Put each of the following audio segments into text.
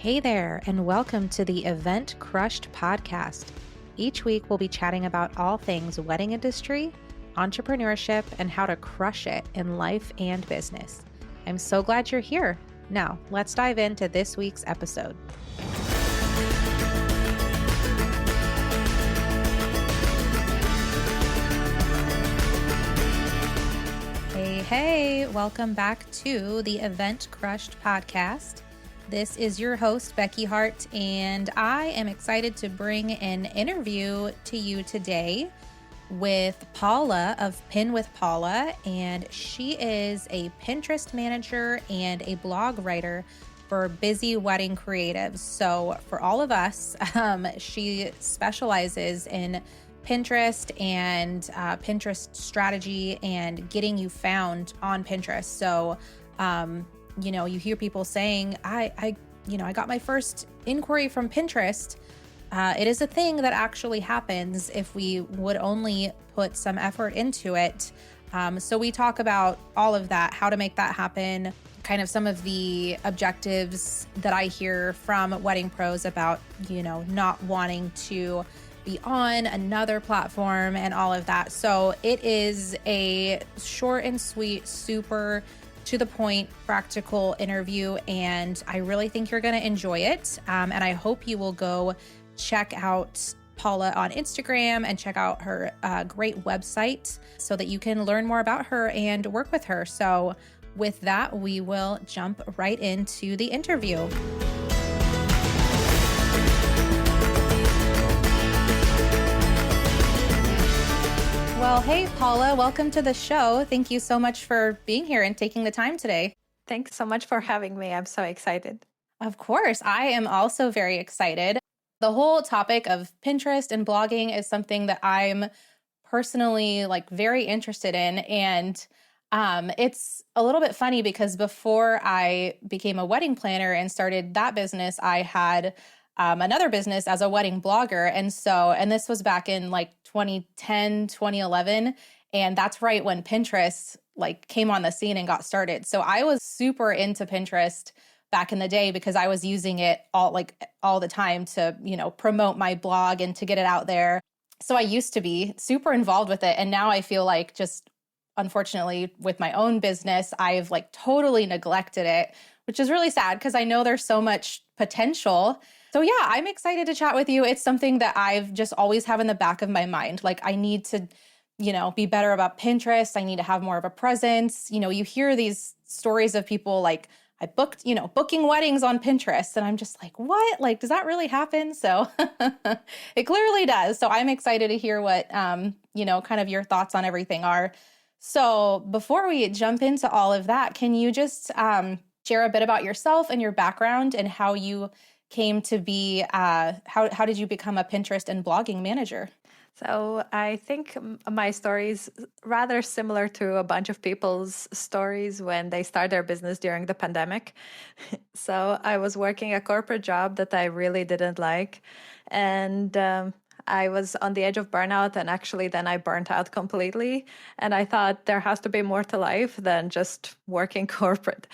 Hey there, and welcome to the Event Crushed podcast. Each week, we'll be chatting about all things wedding industry, entrepreneurship, and how to crush it in life and business. I'm so glad you're here. Now, let's dive into this week's episode. Hey, welcome back to the Event Crushed podcast. This is your host, Becky Hart, and I am excited to bring an interview to you today with Paula of Pin with Paula, and she is a Pinterest manager and a blog writer for busy wedding creatives. So for all of us, she specializes in Pinterest and Pinterest strategy and getting you found on Pinterest. So, you hear people saying, I got my first inquiry from Pinterest. It is a thing that actually happens if we would only put some effort into it. So we talk about all of that, how to make that happen, kind of some of the objectives that I hear from wedding pros about, not wanting to be on another platform and all of that. So it is a short and sweet, super to the point, practical interview, and I really think you're going to enjoy it. And I hope you will go check out Paula on Instagram and check out her great website so that you can learn more about her and work with her. So with that, we will jump right into the interview. Well, hey, Paula, welcome to the show. Thank you so much for being here and taking the time today. Thanks so much for having me. I'm so excited. Of course. I am also very excited. The whole topic of Pinterest and blogging is something that I'm personally very interested in. And it's a little bit funny because before I became a wedding planner and started that business, I had another business as a wedding blogger. And this was back in 2010, 2011. And that's right when Pinterest came on the scene and got started. So I was super into Pinterest back in the day because I was using it all the time to, promote my blog and to get it out there. So I used to be super involved with it. And now I feel like just unfortunately with my own business, I've totally neglected it, which is really sad because I know there's so much potential. So yeah, I'm excited to chat with you. It's something that I've just always have in the back of my mind. I need to, be better about Pinterest. I need to have more of a presence. You hear these stories of people I booked, booking weddings on Pinterest. And I'm just like, what? Does that really happen? So it clearly does. So I'm excited to hear what, kind of your thoughts on everything are. So before we jump into all of that, can you just share a bit about yourself and your background and how you came to be, how did you become a Pinterest and blogging manager? So I think my story is rather similar to a bunch of people's stories when they start their business during the pandemic. So I was working a corporate job that I really didn't like. And I was on the edge of burnout, and actually then I burnt out completely. And I thought there has to be more to life than just working corporate.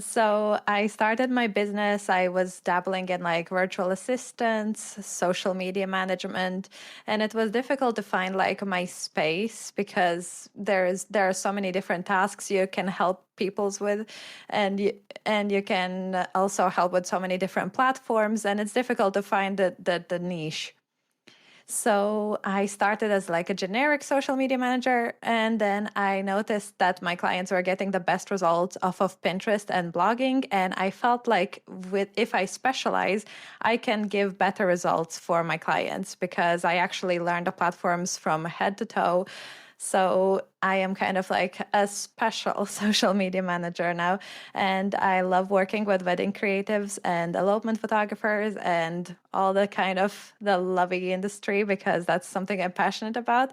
So I started my business. I was dabbling in virtual assistants, social media management, and it was difficult to find my space because there are so many different tasks you can help people with, and you can also help with so many different platforms, and it's difficult to find the niche. So I started as a generic social media manager, and then I noticed that my clients were getting the best results off of Pinterest and blogging, and I felt if I specialize, I can give better results for my clients because I actually learned the platforms from head to toe. So I am kind of a special social media manager now. And I love working with wedding creatives and elopement photographers and all the lovey industry because that's something I'm passionate about.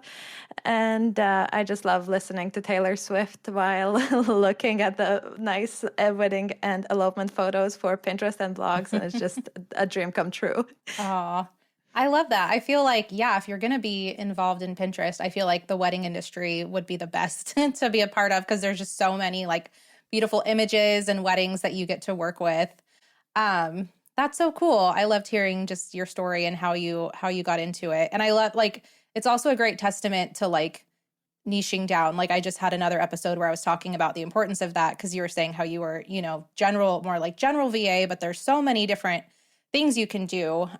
And I just love listening to Taylor Swift while looking at the nice wedding and elopement photos for Pinterest and blogs. And it's just a dream come true. Aw. I love that. I feel if you're going to be involved in Pinterest, I feel like the wedding industry would be the best to be a part of because there's just so many beautiful images and weddings that you get to work with. That's so cool. I loved hearing just your story and how you got into it. And I love like it's also a great testament to like niching down. Like I just had another episode where I was talking about the importance of that because you were saying how you were, general, more like general VA, but there's so many different things you can do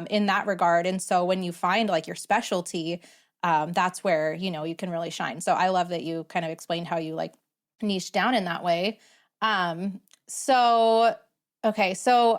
in that regard. And so when you find like your specialty, that's where, you can really shine. So I love that you kind of explained how you like niche down in that way. So, okay. So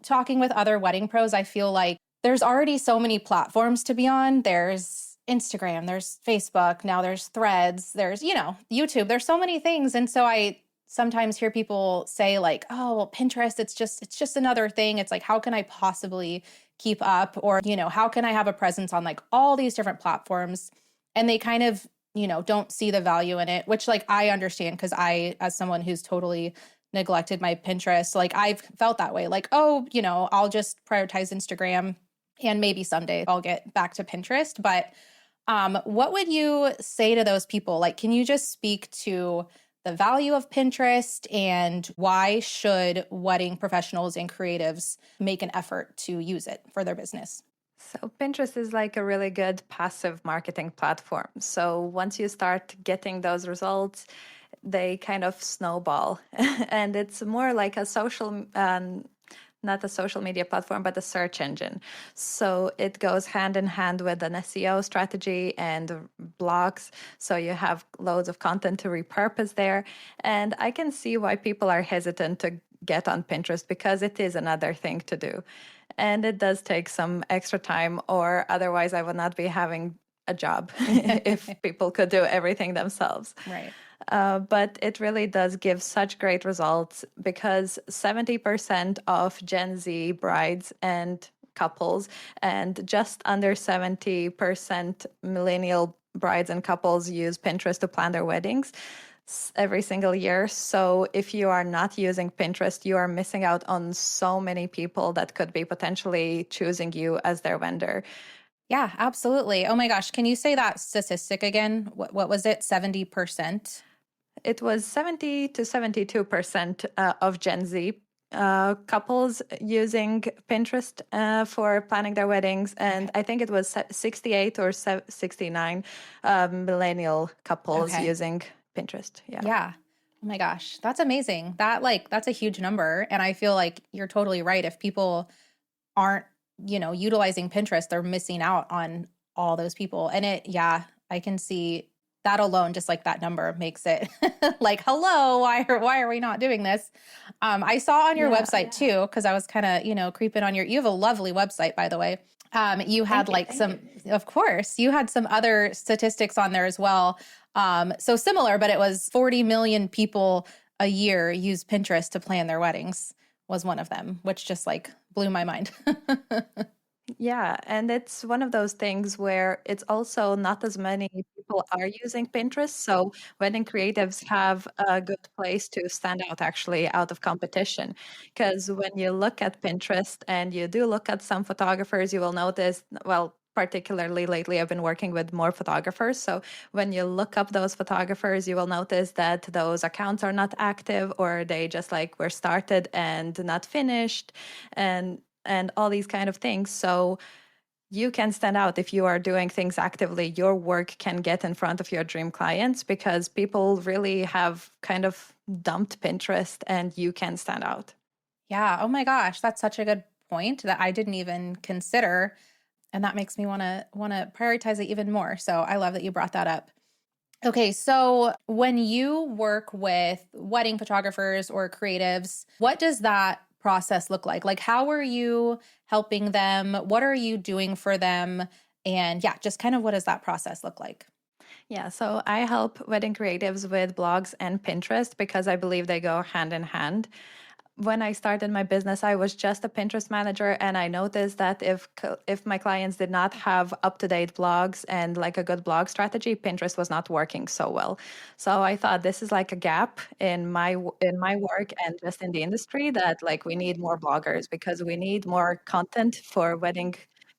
talking with other wedding pros, I feel like there's already so many platforms to be on. There's Instagram, there's Facebook, now there's Threads, there's, YouTube, there's so many things. And so I sometimes hear people say like, "Oh, well, Pinterest, it's just another thing." It's like, how can I possibly keep up? Or, how can I have a presence on like all these different platforms? And they kind of, don't see the value in it, which like I understand because I, as someone who's totally neglected my Pinterest, like I've felt that way. Like, oh, I'll just prioritize Instagram and maybe someday I'll get back to Pinterest. But what would you say to those people? Like, can you just speak to the value of Pinterest and why should wedding professionals and creatives make an effort to use it for their business? So, Pinterest is like a really good passive marketing platform. So, once you start getting those results, they kind of snowball. And it's more like a not a social media platform, but a search engine. So it goes hand in hand with an SEO strategy and blogs. So you have loads of content to repurpose there. And I can see why people are hesitant to get on Pinterest because it is another thing to do. And it does take some extra time, or otherwise, I would not be having a job if people could do everything themselves. Right. But it really does give such great results because 70% of Gen Z brides and couples and just under 70% millennial brides and couples use Pinterest to plan their weddings every single year. So if you are not using Pinterest, you are missing out on so many people that could be potentially choosing you as their vendor. Yeah, absolutely. Oh my gosh. Can you say that statistic again? What was it? 70%? It was 70 to 72% of Gen Z couples using Pinterest for planning their weddings. And I think it was 68 or 69 millennial couples Okay. using Pinterest. Yeah. Yeah. Oh my gosh. That's amazing. That's a huge number. And I feel like you're totally right. If people aren't, utilizing Pinterest, they're missing out on all those people. And yeah, I can see that alone, just like that number makes it like, hello, why are we not doing this? I saw on your Yeah. website too, because I was kind of, creeping on you have a lovely website, by the way. You had Thank you. like of course, you had some other statistics on there as well. So similar, but it was 40 million people a year use Pinterest to plan their weddings was one of them, which just like blew my mind. Yeah, and it's one of those things where it's also not as many people are using Pinterest. So wedding creatives have a good place to stand out actually out of competition. Because when you look at Pinterest and you do look at some photographers, you will notice, well, particularly lately, I've been working with more photographers. So when you look up those photographers, you will notice that those accounts are not active or they just like were started and not finished. And all these kind of things. So you can stand out if you are doing things actively. Your work can get in front of your dream clients because people really have kind of dumped Pinterest and you can stand out. Yeah. Oh my gosh, that's such a good point that I didn't even consider, and that makes me want to prioritize it even more. So I love that you brought that up. Okay, so when you work with wedding photographers or creatives, what does that process look like? Like, how are you helping them? What are you doing for them? And yeah, just kind of what does that process look like? Yeah, so I help wedding creatives with blogs and Pinterest because I believe they go hand in hand. When I started my business, I was just a Pinterest manager, and I noticed that if my clients did not have up to date blogs and like a good blog strategy, Pinterest was not working so well. So I thought this is like a gap in my work and just in the industry that like we need more bloggers because we need more content for wedding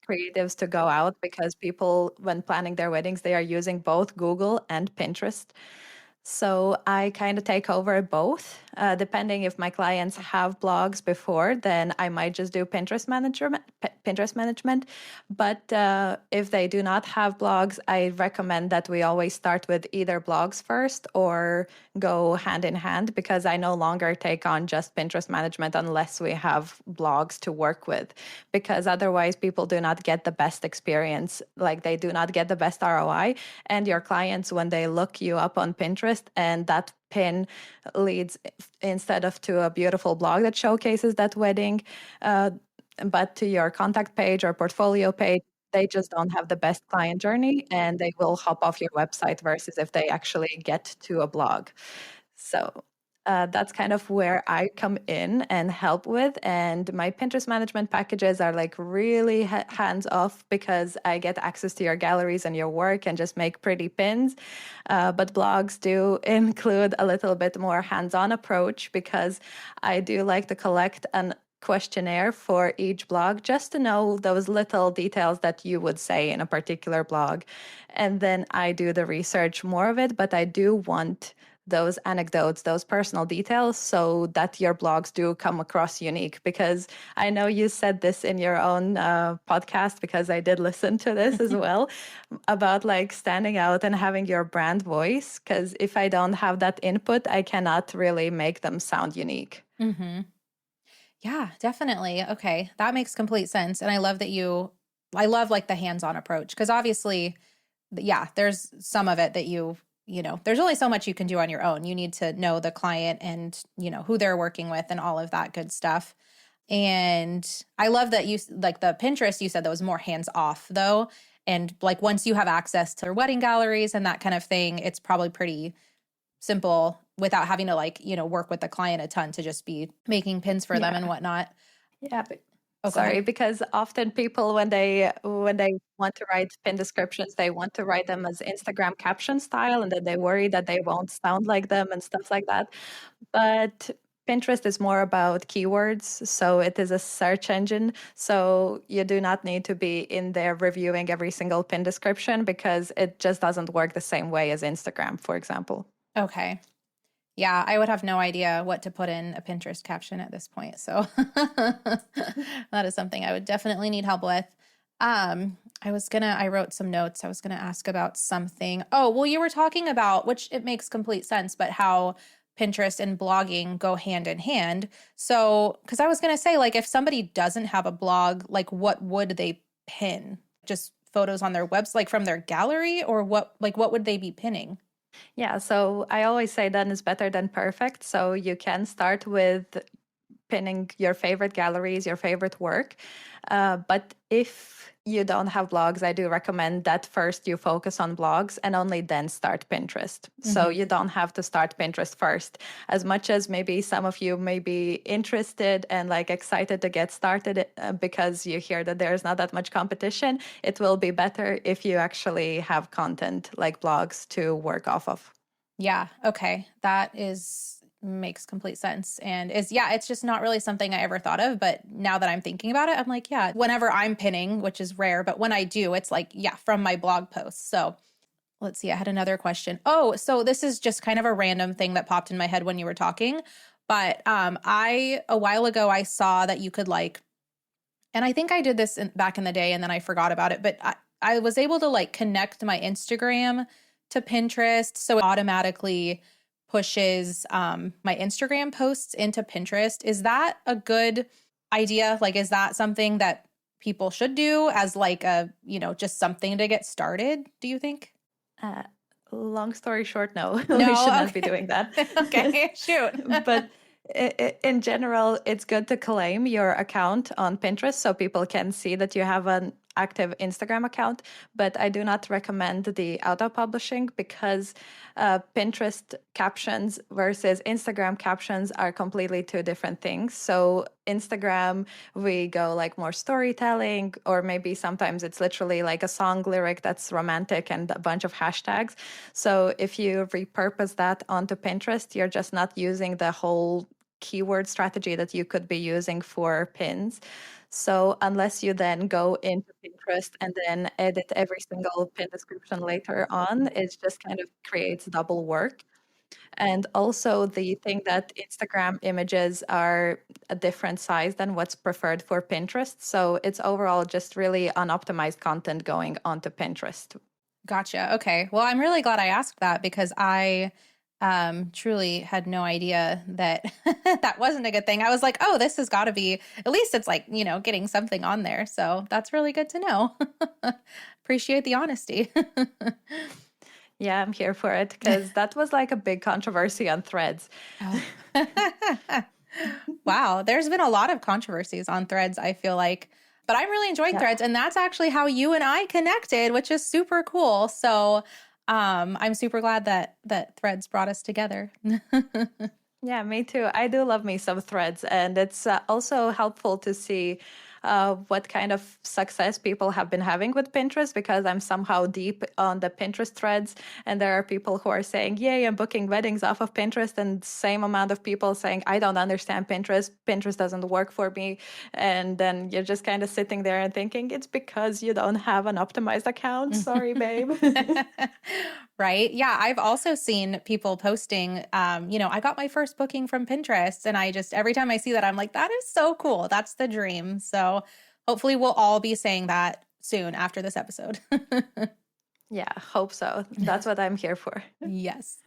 creatives to go out because people when planning their weddings they are using both Google and Pinterest. So I kind of take over both. Depending if my clients have blogs before, then I might just do Pinterest management. Pinterest management. But if they do not have blogs, I recommend that we always start with either blogs first or go hand in hand, because I no longer take on just Pinterest management unless we have blogs to work with, because otherwise people do not get the best experience. Like, they do not get the best ROI. And your clients, when they look you up on Pinterest and that pin leads instead of to a beautiful blog that showcases that wedding, uh, but to your contact page or portfolio page, they just don't have the best client journey and they will hop off your website versus if they actually get to a blog. So that's kind of where I come in and help with. And my Pinterest management packages are like really hands off, because I get access to your galleries and your work and just make pretty pins. But blogs do include a little bit more hands on approach, because I do like to collect an questionnaire for each blog just to know those little details that you would say in a particular blog. And then I do the research more of it, but I do want those anecdotes, those personal details, so that your blogs do come across unique. Because I know you said this in your own podcast, because I did listen to this as well, about like standing out and having your brand voice. Because if I don't have that input, I cannot really make them sound unique. Mm-hmm. Yeah, definitely. Okay. That makes complete sense. And I love that I love like the hands-on approach, because obviously, yeah, there's some of it that there's only so much you can do on your own. You need to know the client and, who they're working with and all of that good stuff. And I love that you like the Pinterest, you said that was more hands off though. And like once you have access to their wedding galleries and that kind of thing, it's probably pretty simple without having to work with the client a ton to just be making pins for them and whatnot. Yeah. Oh, go Sorry, ahead. because often people, when they want to write pin descriptions, they want to write them as Instagram caption style, and then they worry that they won't sound like them and stuff like that. But Pinterest is more about keywords, so it is a search engine. So you do not need to be in there reviewing every single pin description, because it just doesn't work the same way as Instagram, for example. Okay. Yeah, I would have no idea what to put in a Pinterest caption at this point. So that is something I would definitely need help with. I wrote some notes. I was gonna ask about something. Oh, well, you were talking about, which it makes complete sense, but how Pinterest and blogging go hand in hand. So, because I was gonna say, like, if somebody doesn't have a blog, like, what would they pin? Just photos on their website, like from their gallery, or what would they be pinning? Yeah, so I always say done is better than perfect. So you can start with pinning your favorite galleries, your favorite work. But if you don't have blogs, I do recommend that first you focus on blogs and only then start Pinterest. So Mm-hmm. you don't have to start Pinterest first. As much as maybe some of you may be interested and like excited to get started because you hear that there's not that much competition, it will be better if you actually have content like blogs to work off of. Yeah. Okay. That makes complete sense. And it's just not really something I ever thought of. But now that I'm thinking about it, I'm like, yeah, whenever I'm pinning, which is rare, but when I do, it's like, yeah, from my blog posts. So let's see. I had another question. Oh, so this is just kind of a random thing that popped in my head when you were talking. But a while ago, I saw that you could and I think I did this back in the day and then I forgot about it, but I was able to like connect my Instagram to Pinterest. So it automatically pushes my Instagram posts into Pinterest. Is that a good idea? Like, is that something that people should do as like just something to get started? Do you think? Uh, Long story short, no, we should No. not be Okay. doing that. Okay. Shoot. But in general, it's good to claim your account on Pinterest so people can see that you have an active Instagram account. But I do not recommend the auto publishing, because Pinterest captions versus Instagram captions are completely two different things. So Instagram, we go like more storytelling, or maybe sometimes it's literally like a song lyric that's romantic and a bunch of hashtags. So if you repurpose that onto Pinterest, you're just not using the whole keyword strategy that you could be using for pins. So unless you then go into Pinterest and then edit every single pin description later on, it just kind of creates double work. And also the thing that Instagram images are a different size than what's preferred for Pinterest. So it's overall just really unoptimized content going onto Pinterest. Gotcha. Okay. Well, I'm really glad I asked that because I truly had no idea that that wasn't a good thing. I was like, oh, this has got to be, at least it's like, getting something on there. So that's really good to know. Appreciate the honesty. Yeah, I'm here for it because that was like a big controversy on Threads. Oh. Wow. There's been a lot of controversies on Threads, I feel like. But I'm really enjoying Yeah. Threads, and that's actually how you and I connected, which is super cool. So I'm super glad that Threads brought us together. Yeah, me too. I do love me some Threads, and it's also helpful to see what kind of success people have been having with Pinterest because I'm somehow deep on the Pinterest threads, and there are people who are saying, "Yay, I'm booking weddings off of Pinterest," and same amount of people saying, "I don't understand Pinterest. Pinterest doesn't work for me." And then you're just kind of sitting there and thinking, "It's because you don't have an optimized account. Sorry, babe." Right. Yeah. I've also seen people posting, I got my first booking from Pinterest. And I just, every time I see that, I'm like, that is so cool. That's the dream. So hopefully we'll all be saying that soon after this episode. Yeah, hope so. That's what I'm here for. Yes.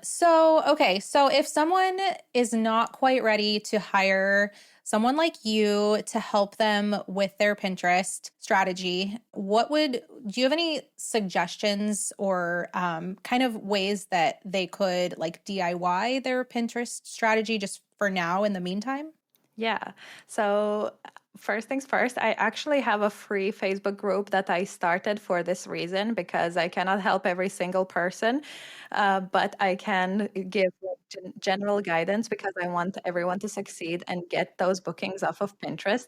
So if someone is not quite ready to hire someone like you to help them with their Pinterest strategy, do you have any suggestions or kind of ways that they could like DIY their Pinterest strategy just for now in the meantime? Yeah. So, first things first, I actually have a free Facebook group that I started for this reason because I cannot help every single person, but I can give like, general guidance because I want everyone to succeed and get those bookings off of Pinterest.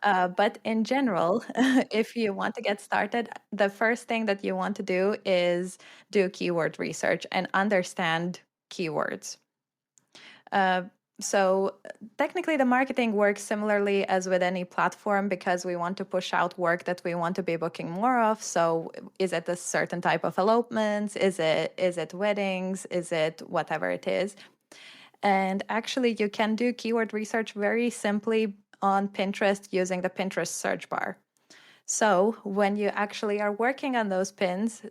But in general, if you want to get started, the first thing that you want to do is do keyword research and understand keywords. Uh, so technically, the marketing works similarly as with any platform because we want to push out work that we want to be booking more of. So, is it a certain type of elopements? Is it weddings? Is it whatever it is? And actually, you can do keyword research very simply on Pinterest using the Pinterest search bar. So, when you actually are working on those pins,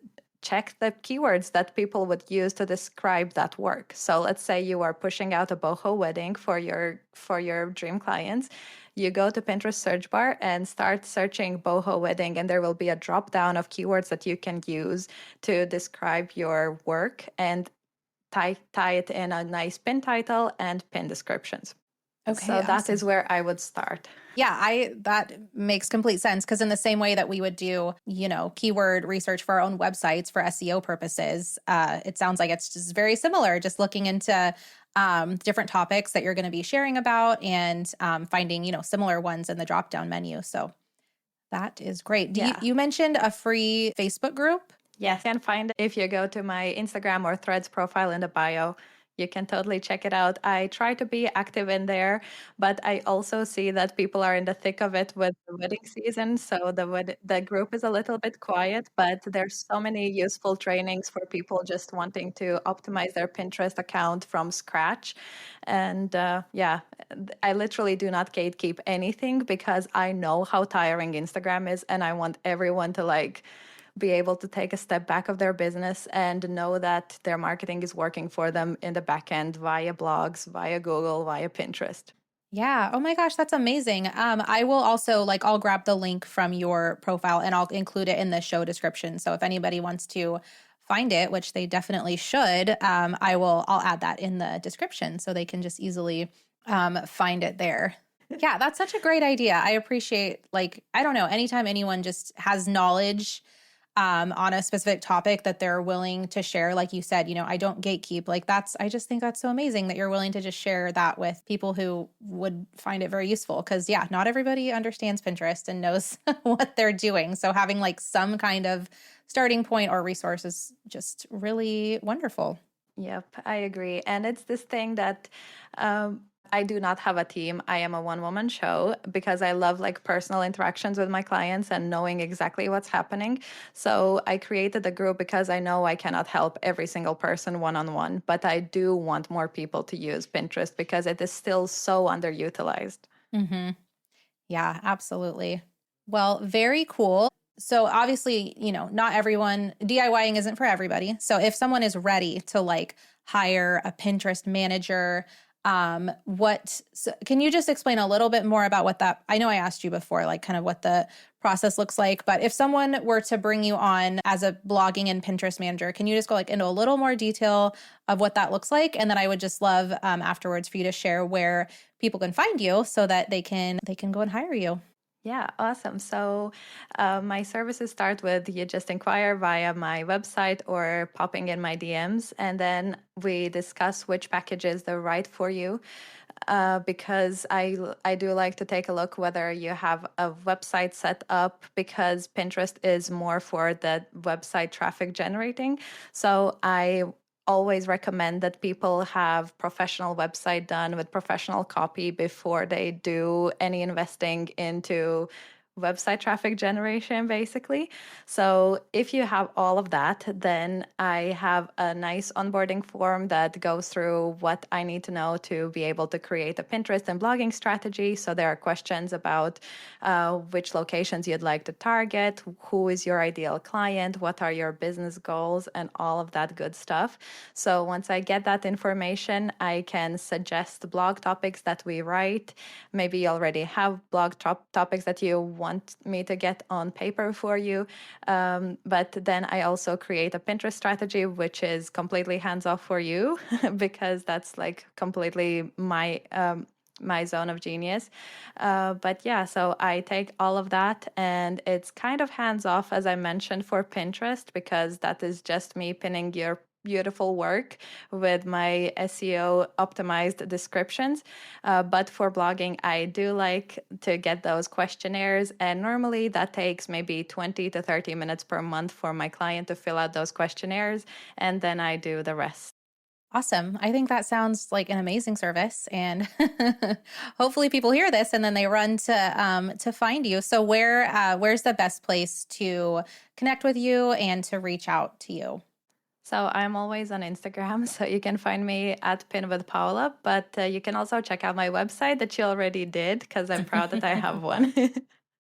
check the keywords that people would use to describe that work. So, let's say you are pushing out a boho wedding for your dream clients. You go to Pinterest search bar and start searching boho wedding, and there will be a drop down of keywords that you can use to describe your work and tie it in a nice pin title and pin descriptions. Okay, So that is awesome. where I would start. Yeah, I that makes complete sense because in the same way that we would do, keyword research for our own websites for SEO purposes, it sounds like it's just very similar. Just looking into different topics that you're going to be sharing about and finding, similar ones in the drop down menu. So that is great. Do you Yeah. you mentioned a free Facebook group? Yes, you can find it if you go to my Instagram or Threads profile in the bio. You can totally check it out. I try to be active in there, but I also see that people are in the thick of it with the wedding season. So the group is a little bit quiet, but there's so many useful trainings for people just wanting to optimize their Pinterest account from scratch. And yeah, I literally do not gatekeep anything because I know how tiring Instagram is, and I want everyone to like be able to take a step back of their business and know that their marketing is working for them in the back end via blogs, via Google, via Pinterest. Yeah. Oh my gosh, that's amazing. I will also I'll grab the link from your profile and I'll include it in the show description. So if anybody wants to find it, which they definitely should, I'll add that in the description so they can just easily find it there. Yeah, that's such a great idea. I appreciate I don't know, anytime anyone just has knowledge on a specific topic that they're willing to share. Like you said, I don't gatekeep. I just think that's so amazing that you're willing to just share that with people who would find it very useful. Cause yeah, not everybody understands Pinterest and knows what they're doing. So having some kind of starting point or resource is just really wonderful. Yep, I agree. And it's this thing that I do not have a team. I am a one-woman show because I love like personal interactions with my clients and knowing exactly what's happening. So I created a group because I know I cannot help every single person one-on-one, but I do want more people to use Pinterest because it is still so underutilized. Hmm. Yeah, absolutely. Well, very cool. So obviously, not everyone, DIYing isn't for everybody. So if someone is ready to like hire a Pinterest manager, can you just explain a little bit more about what that, I know I asked you before, like kind of what the process looks like, but if someone were to bring you on as a blogging and Pinterest manager, can you just go like into a little more detail of what that looks like? And then I would just love afterwards for you to share where people can find you so that they can go and hire you. Yeah, awesome. So, my services start with you just inquire via my website or popping in my DMs, and then we discuss which package is the right for you. Because I do like to take a look whether you have a website set up because Pinterest is more for the website traffic generating. So I always recommend that people have professional website done with professional copy before they do any investing into website traffic generation basically. So if you have all of that, then I have a nice onboarding form that goes through what I need to know to be able to create a Pinterest and blogging strategy. So there are questions about which locations you'd like to target, who is your ideal client, what are your business goals, and all of that good stuff. So once I get that information, I can suggest blog topics that we write. Maybe you already have blog topics that you want me to get on paper for you. But then I also create a Pinterest strategy, which is completely hands off for you because that's like completely my zone of genius. But yeah, so I take all of that and it's kind of hands off, as I mentioned, for Pinterest, because that is just me pinning your beautiful work with my SEO optimized descriptions. But for blogging, I do like to get those questionnaires. And normally that takes maybe 20 to 30 minutes per month for my client to fill out those questionnaires. And then I do the rest. Awesome. I think that sounds like an amazing service, and hopefully people hear this and then they run to find you. So where's the best place to connect with you and to reach out to you? So I'm always on Instagram, so you can find me at Pin with Paula, but you can also check out my website that you already did because I'm proud that I have one.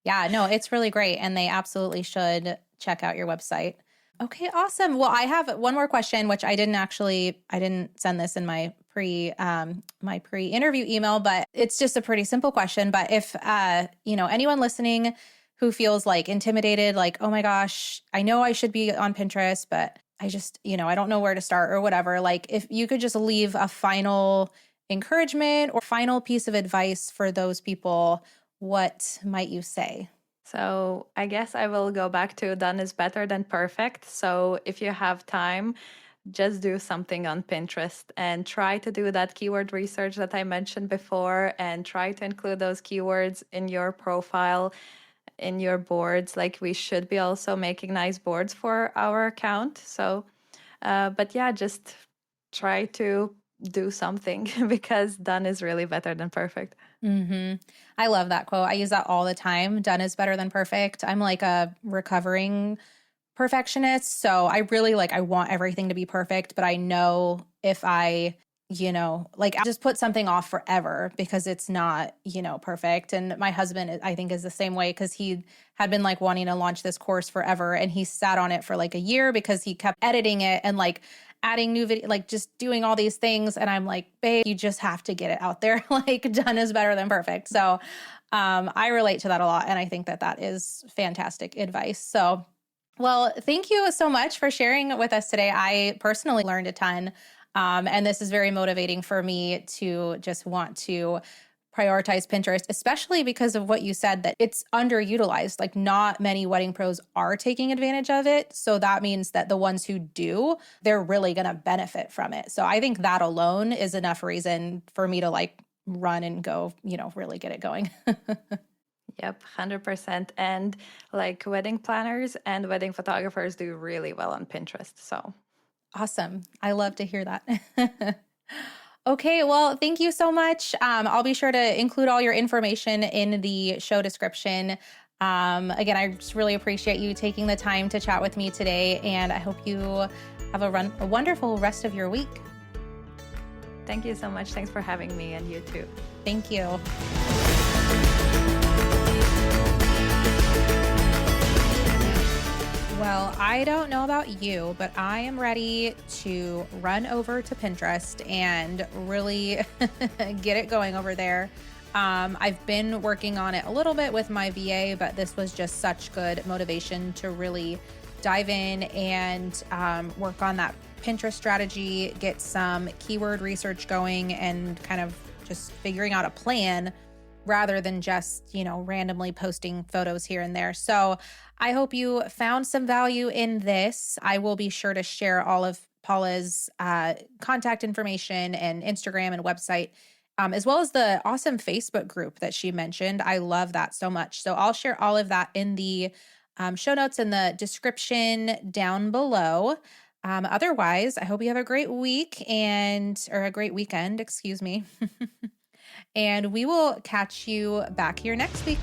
Yeah, no, it's really great, and they absolutely should check out your website. Okay, awesome. Well, I have one more question, which I didn't send this in my pre-interview email, but it's just a pretty simple question. But if anyone listening who feels like intimidated, like, oh my gosh, I know I should be on Pinterest, but I just, I don't know where to start or whatever. Like, if you could just leave a final encouragement or final piece of advice for those people, what might you say? So I guess I will go back to done is better than perfect. So if you have time, just do something on Pinterest and try to do that keyword research that I mentioned before and try to include those keywords in your profile, in your boards. Like we should be also making nice boards for our account. So, but yeah, just try to do something because done is really better than perfect. I love that quote. I use that all the time. Done is better than perfect. I'm like a recovering perfectionist. So I want everything to be perfect, but I know if I just put something off forever because it's not, perfect. And my husband, I think, is the same way because he had been like wanting to launch this course forever and he sat on it for like a year because he kept editing it and like adding new video, like just doing all these things. And I'm like, babe, you just have to get it out there. Like done is better than perfect. So I relate to that a lot. And I think that that is fantastic advice. So, well, thank you so much for sharing with us today. I personally learned a ton. And this is very motivating for me to just want to prioritize Pinterest, especially because of what you said that it's underutilized. Like, not many wedding pros are taking advantage of it. So that means that the ones who do, they're really going to benefit from it. So I think that alone is enough reason for me to like run and go, really get it going. Yep, 100%. And like wedding planners and wedding photographers do really well on Pinterest. So, Awesome. I love to hear that. Okay, well, thank you so much. I'll be sure to include all your information in the show description. Again, I just really appreciate you taking the time to chat with me today, and I hope you have a wonderful rest of your week. Thank you so much. Thanks for having me, and you too. Thank you. Well, I don't know about you, but I am ready to run over to Pinterest and really get it going over there. I've been working on it a little bit with my VA, but this was just such good motivation to really dive in and work on that Pinterest strategy, get some keyword research going, and kind of just figuring out a plan rather than just, randomly posting photos here and there. So I hope you found some value in this. I will be sure to share all of Paula's contact information and Instagram and website, as well as the awesome Facebook group that she mentioned. I love that so much. So I'll share all of that in the show notes in the description down below. Otherwise, I hope you have a great week or a great weekend, excuse me. And we will catch you back here next week.